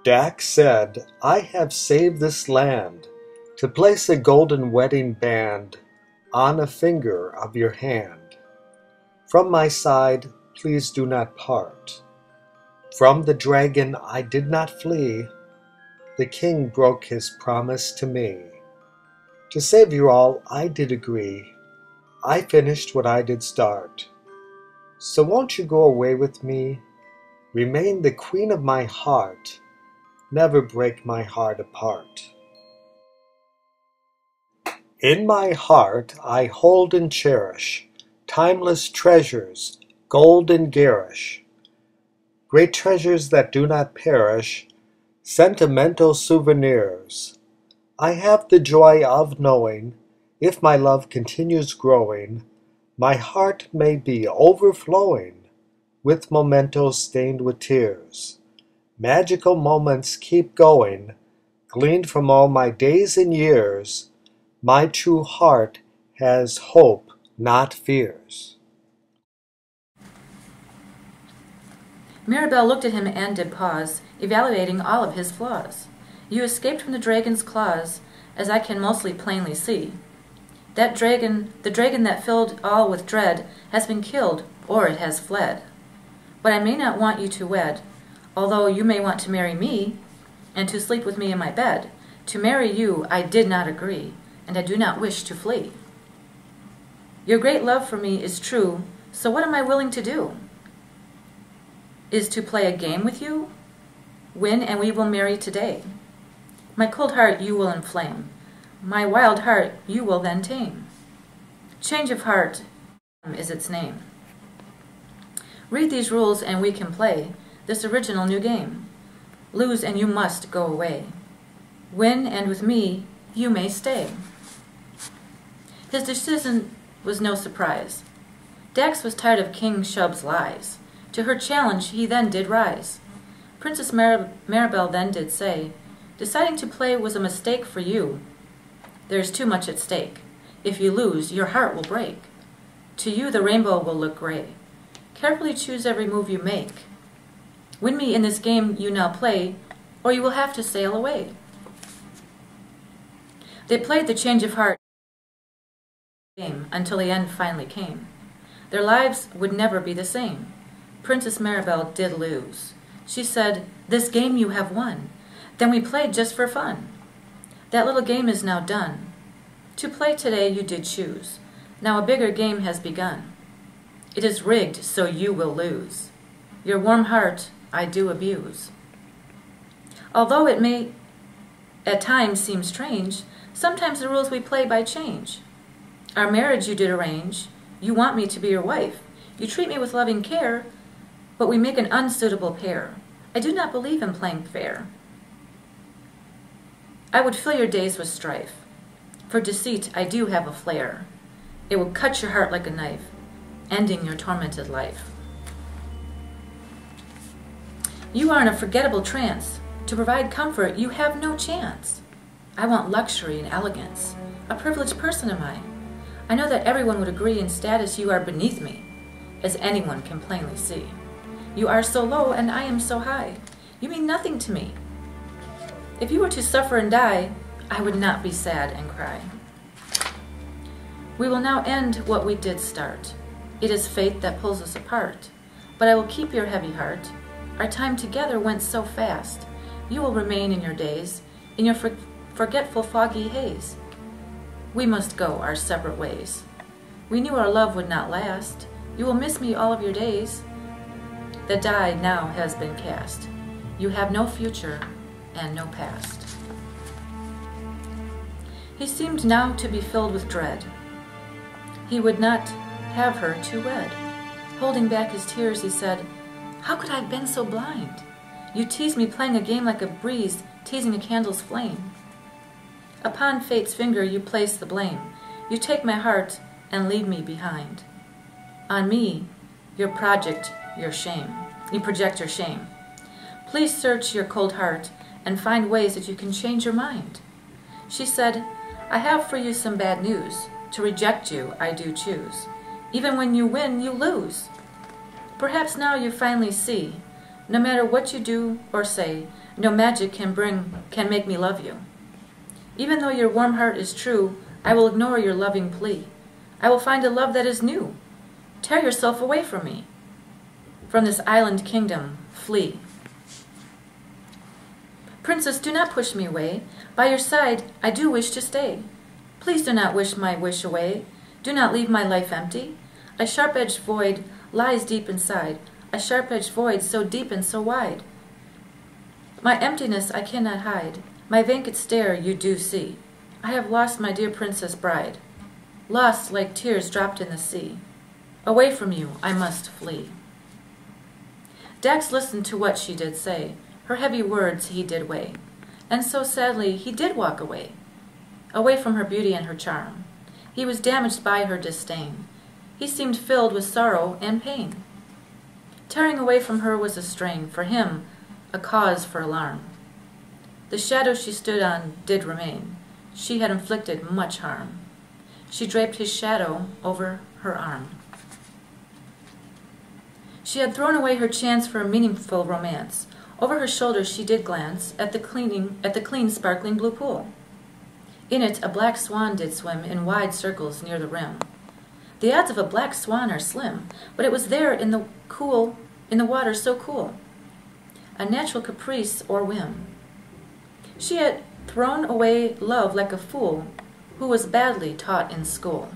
Dax said, I have saved this land to place a golden wedding band on a finger of your hand. From my side, please do not part. From the dragon I did not flee. The king broke his promise to me. To save you all, I did agree. I finished what I did start. So won't you go away with me? Remain the queen of my heart. Never break my heart apart. In my heart I hold and cherish timeless treasures, gold and garish, great treasures that do not perish, sentimental souvenirs. I have the joy of knowing, if my love continues growing, my heart may be overflowing with mementos stained with tears. Magical moments keep going, gleaned from all my days and years. My true heart has hope, not fears. Mirabel looked at him and did pause, evaluating all of his flaws. You escaped from the dragon's claws, as I can mostly plainly see. That dragon, the dragon that filled all with dread, has been killed, or it has fled. But I may not want you to wed, although you may want to marry me, and to sleep with me in my bed. To marry you I did not agree, and I do not wish to flee. Your great love for me is true, so what am I willing to do? Is to play a game with you? Win and we will marry today. My cold heart you will inflame. My wild heart you will then tame. Change of heart is its name. Read these rules and we can play this original new game. Lose and you must go away. Win and with me you may stay. His decision was no surprise. Dax was tired of King Shub's lies. To her challenge he then did rise. Princess Mirabel then did say, deciding to play was a mistake for you. There's too much at stake. If you lose, your heart will break. To you the rainbow will look gray. Carefully choose every move you make. Win me in this game you now play, or you will have to sail away. They played the change of heart game until the end finally came. Their lives would never be the same. Princess Mirabel did lose. She said, this game you have won. Then we played just for fun. That little game is now done. To play today you did choose. Now a bigger game has begun. It is rigged so you will lose. Your warm heart I do abuse. Although it may at times seem strange, sometimes the rules we play by change. Our marriage you did arrange. You want me to be your wife. You treat me with loving care, but we make an unsuitable pair. I do not believe in playing fair. I would fill your days with strife. For deceit I do have a flair. It will cut your heart like a knife, ending your tormented life. You are in a forgettable trance. To provide comfort, you have no chance. I want luxury and elegance. A privileged person am I. I know that everyone would agree in status you are beneath me, as anyone can plainly see. You are so low and I am so high. You mean nothing to me. If you were to suffer and die, I would not be sad and cry. We will now end what we did start. It is fate that pulls us apart, but I will keep your heavy heart. Our time together went so fast. You will remain in your days, in your forgetful foggy haze. We must go our separate ways. We knew our love would not last. You will miss me all of your days. The die now has been cast. You have no future and no past. He seemed now to be filled with dread. He would not have her to wed. Holding back his tears, he said, how could I have been so blind? You teased me playing a game like a breeze, teasing a candle's flame. Upon fate's finger you place the blame. You take my heart and leave me behind. On me, your project, your shame. You project your shame. Please search your cold heart and find ways that you can change your mind. She said, I have for you some bad news. To reject you, I do choose. Even when you win, you lose. Perhaps now you finally see, no matter what you do or say, no magic can make me love you. Even though your warm heart is true, I will ignore your loving plea. I will find a love that is new. Tear yourself away from me. From this island kingdom, flee. Princess, do not push me away. By your side, I do wish to stay. Please do not wish my wish away. Do not leave my life empty. A sharp-edged void lies deep inside, a sharp-edged void so deep and so wide. My emptiness I cannot hide. My vacant stare you do see. I have lost my dear princess bride, lost like tears dropped in the sea. Away from you I must flee. Dax listened to what she did say. Her heavy words he did weigh, and so sadly he did walk away, away from her beauty and her charm. He was damaged by her disdain. He seemed filled with sorrow and pain. Tearing away from her was a strain, for him a cause for alarm. The shadow she stood on did remain. She had inflicted much harm. She draped his shadow over her arm. She had thrown away her chance for a meaningful romance. Over her shoulder she did glance at the clean, sparkling blue pool. In it a black swan did swim in wide circles near the rim. The odds of a black swan are slim, but it was there in the water so cool. A natural caprice or whim. She had thrown away love like a fool who was badly taught in school.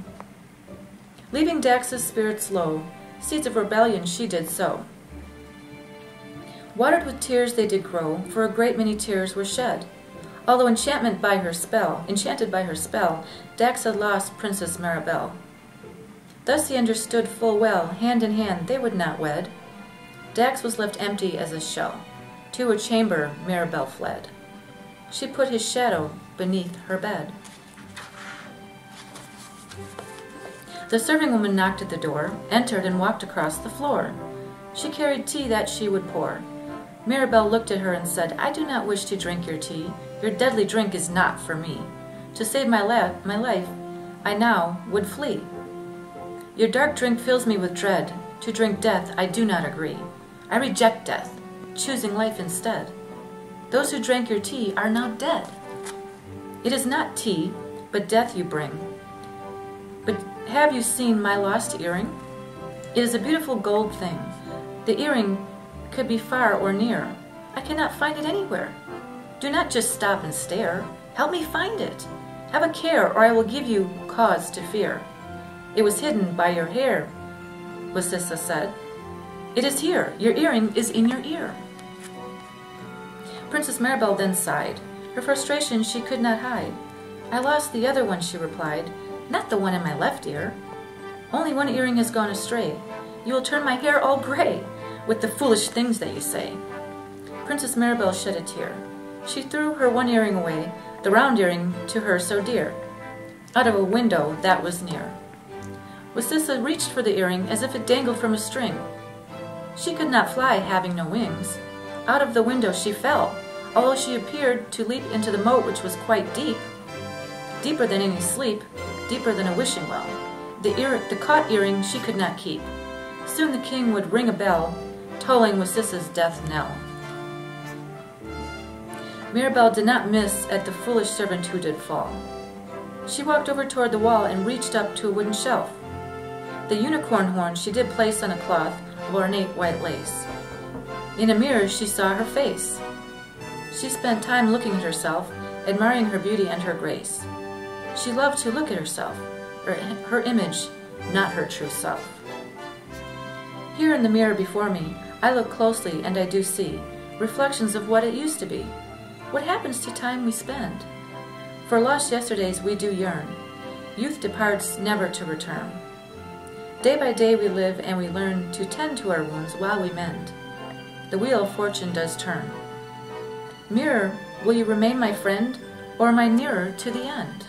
Leaving Dax's spirits low, seeds of rebellion she did sow. Watered with tears they did grow, for a great many tears were shed. Although enchanted by her spell, Dax had lost Princess Mirabel. Thus he understood full well, hand in hand they would not wed. Dax was left empty as a shell. To her chamber Mirabel fled. She put his shadow beneath her bed. The serving woman knocked at the door, entered and walked across the floor. She carried tea that she would pour. Mirabel looked at her and said, I do not wish to drink your tea. Your deadly drink is not for me. To save my life, I now would flee. Your dark drink fills me with dread. To drink death I do not agree. I reject death, choosing life instead. Those who drank your tea are now dead. It is not tea, but death you bring. But have you seen my lost earring? It is a beautiful gold thing. The earring could be far or near. I cannot find it anywhere. Do not just stop and stare. Help me find it. Have a care, or I will give you cause to fear. It was hidden by your hair, Weisisa said. It is here. Your earring is in your ear. Princess Mirabel then sighed. Her frustration she could not hide. I lost the other one, she replied. Not the one in my left ear. Only one earring has gone astray. You will turn my hair all gray with the foolish things that you say. Princess Mirabel shed a tear. She threw her one earring away, the round earring to her so dear, out of a window that was near. Weisisa reached for the earring as if it dangled from a string. She could not fly, having no wings. Out of the window she fell, although she appeared to leap into the moat which was quite deep, deeper than any sleep, deeper than a wishing well. The caught earring she could not keep. Soon the king would ring a bell, tolling Weisisa's death knell. Mirabel did not miss at the foolish servant who did fall. She walked over toward the wall and reached up to a wooden shelf. The unicorn horn she did place on a cloth of ornate white lace. In a mirror she saw her face. She spent time looking at herself, admiring her beauty and her grace. She loved to look at herself, her image, not her true self. Here in the mirror before me, I look closely and I do see reflections of what it used to be. What happens to time we spend? For lost yesterdays we do yearn. Youth departs never to return. Day by day we live and we learn to tend to our wounds while we mend. The wheel of fortune does turn. Mirror, will you remain my friend, or am I nearer to the end?